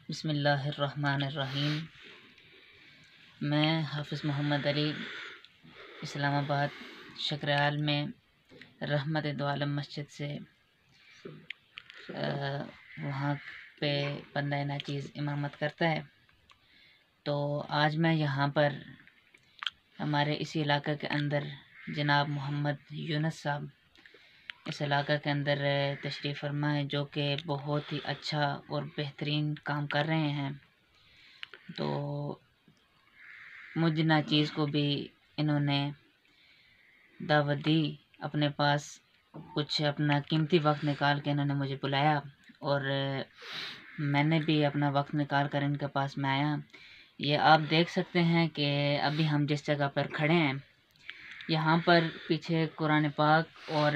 بسم اللہ الرحمن الرحیم۔ میں حافظ محمد علی اسلام آباد شکریال میں رحمت دو عالم مسجد سے وہاں پہ بندہ ناچیز امامت کرتا ہے۔ تو آج میں یہاں پر ہمارے اسی علاقے کے اندر جناب محمد یونس صاحب اس علاقہ کے اندر تشریف فرما ہے، جو کہ بہت ہی اچھا اور بہترین کام کر رہے ہیں۔ تو مجھ ناچیز کو بھی انہوں نے دعوت دی، اپنے پاس کچھ اپنا قیمتی وقت نکال کے انہوں نے مجھے بلایا، اور میں نے بھی اپنا وقت نکال کر ان کے پاس میں آیا۔ یہ آپ دیکھ سکتے ہیں کہ ابھی ہم جس جگہ پر کھڑے ہیں، یہاں پر پیچھے قرآن پاک اور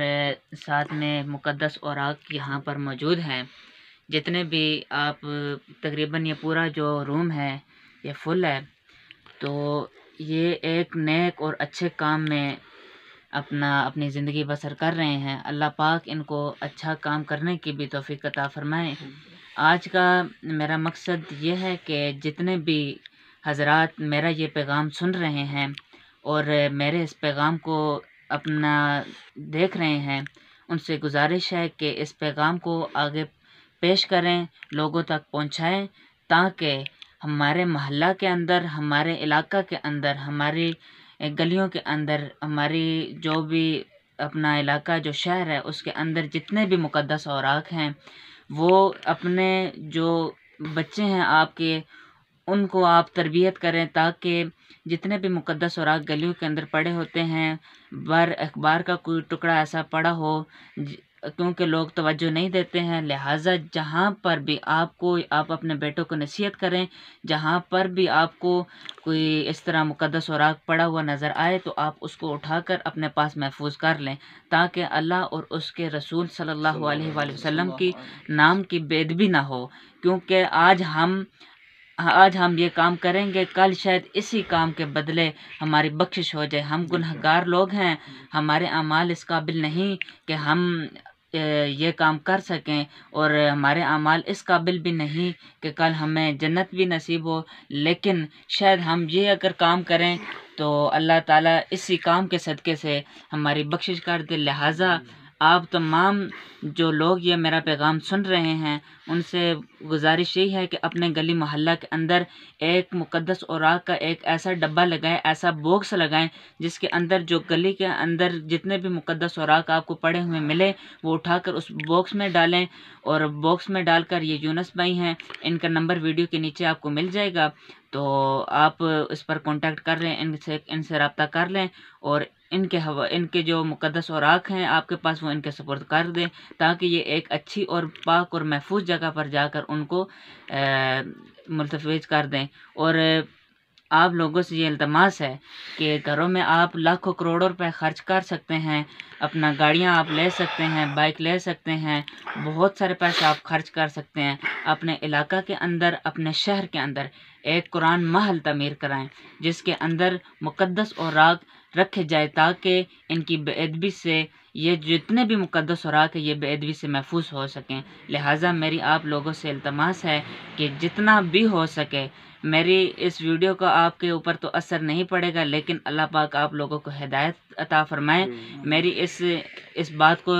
ساتھ میں مقدس اوراق یہاں پر موجود ہیں۔ جتنے بھی آپ تقریباً یہ پورا جو روم ہے یہ فل ہے۔ تو یہ ایک نیک اور اچھے کام میں اپنی زندگی بسر کر رہے ہیں۔ اللہ پاک ان کو اچھا کام کرنے کی بھی توفیق عطا فرمائے۔ آج کا میرا مقصد یہ ہے کہ جتنے بھی حضرات میرا یہ پیغام سن رہے ہیں اور میرے اس پیغام کو اپنا دیکھ رہے ہیں، ان سے گزارش ہے کہ اس پیغام کو آگے پیش کریں، لوگوں تک پہنچائیں، تاکہ ہمارے محلہ کے اندر، ہمارے علاقہ کے اندر، ہماری گلیوں کے اندر، ہماری جو بھی اپنا علاقہ جو شہر ہے اس کے اندر جتنے بھی مقدس اوراق ہیں، وہ اپنے جو بچے ہیں آپ کے، ان کو آپ تربیت کریں، تاکہ جتنے بھی مقدس اوراق گلیوں کے اندر پڑے ہوتے ہیں، اخبار کا کوئی ٹکڑا ایسا پڑا ہو، کیونکہ لوگ توجہ نہیں دیتے ہیں، لہٰذا جہاں پر بھی آپ اپنے بیٹوں کو نصیحت کریں، جہاں پر بھی آپ کو کوئی اس طرح مقدس اوراق پڑا ہوا نظر آئے تو آپ اس کو اٹھا کر اپنے پاس محفوظ کر لیں، تاکہ اللہ اور اس کے رسول صلی اللہ علیہ وآلہ وسلم کی نام کی بے ادبی نہ ہو۔ کیونکہ آج ہم یہ کام کریں گے، کل شاید اسی کام کے بدلے ہماری بخشش ہو جائے۔ ہم گنہگار لوگ ہیں، ہمارے اعمال اس قابل نہیں کہ ہم یہ کام کر سکیں، اور ہمارے اعمال اس قابل بھی نہیں کہ کل ہمیں جنت بھی نصیب ہو، لیکن شاید ہم یہ اگر کام کریں تو اللہ تعالیٰ اسی کام کے صدقے سے ہماری بخشش کر دے۔ لہٰذا آپ تمام جو لوگ یہ میرا پیغام سن رہے ہیں، ان سے گزارش یہی ہے کہ اپنے گلی محلہ کے اندر ایک مقدس اوراق کا ایک ایسا ڈبہ لگائیں، ایسا باکس لگائیں، جس کے اندر جو گلی کے اندر جتنے بھی مقدس اوراق آپ کو پڑے ہوئے ملے وہ اٹھا کر اس باکس میں ڈالیں، اور باکس میں ڈال کر، یہ یونس بھائی ہیں، ان کا نمبر ویڈیو کے نیچے آپ کو مل جائے گا، تو آپ اس پر کانٹیکٹ کر لیں، ان سے رابطہ کر لیں، اور ان کے جو مقدس اوراق ہیں آپ کے پاس وہ ان کے سپرد کر دیں، تاکہ یہ ایک اچھی اور پاک اور محفوظ جگہ پر جا کر ان کو ملتفظ کر دیں۔ اور آپ لوگوں سے یہ التماس ہے کہ گھروں میں آپ لاکھوں کروڑوں روپے خرچ کر سکتے ہیں، اپنا گاڑیاں آپ لے سکتے ہیں، بائک لے سکتے ہیں، بہت سارے پیسے آپ خرچ کر سکتے ہیں، اپنے علاقہ کے اندر، اپنے شہر کے اندر ایک قرآن محل تعمیر کرائیں، جس کے اندر مقدس اوراق رکھے جائے، تاکہ ان کی بے ادبی سے یہ جتنے بھی مقدس اوراق ہیں یہ بے ادبی سے محفوظ ہو سکیں۔ لہٰذا میری آپ لوگوں سے التماس ہے کہ جتنا بھی ہو سکے، میری اس ویڈیو کا آپ کے اوپر تو اثر نہیں پڑے گا، لیکن اللہ پاک آپ لوگوں کو ہدایت عطا فرمائے، میری اس بات کو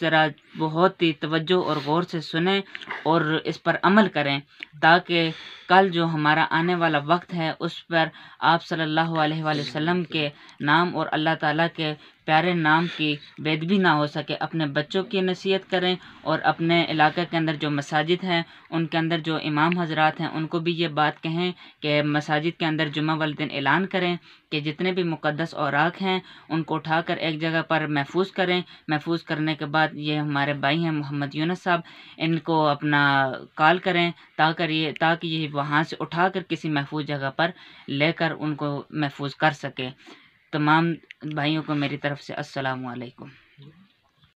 ذرا بہت ہی توجہ اور غور سے سنیں اور اس پر عمل کریں، تاکہ کل جو ہمارا آنے والا وقت ہے اس پر آپ صلی اللہ علیہ وآلہ وسلم کے نام اور اللہ تعالیٰ کے پیارے نام کی بے ادبی نہ ہو سکے۔ اپنے بچوں کی نصیحت کریں، اور اپنے علاقے کے اندر جو مساجد ہیں ان کے اندر جو امام حضرات ہیں ان کو بھی یہ بات کہیں کہ مساجد کے اندر جمعہ والے دن اعلان کریں کہ جتنے بھی مقدس اوراق ہیں ان کو اٹھا کر ایک جگہ پر محفوظ کریں۔ محفوظ کرنے کے بعد یہ ہمارے بھائی ہیں محمد یونس صاحب، ان کو اپنا کال کریں، تاکہ یہ وہاں سے اٹھا کر کسی محفوظ جگہ پر لے کر ان کو محفوظ کر سکے۔ تمام بھائیوں کو میری طرف سے السلام علیکم۔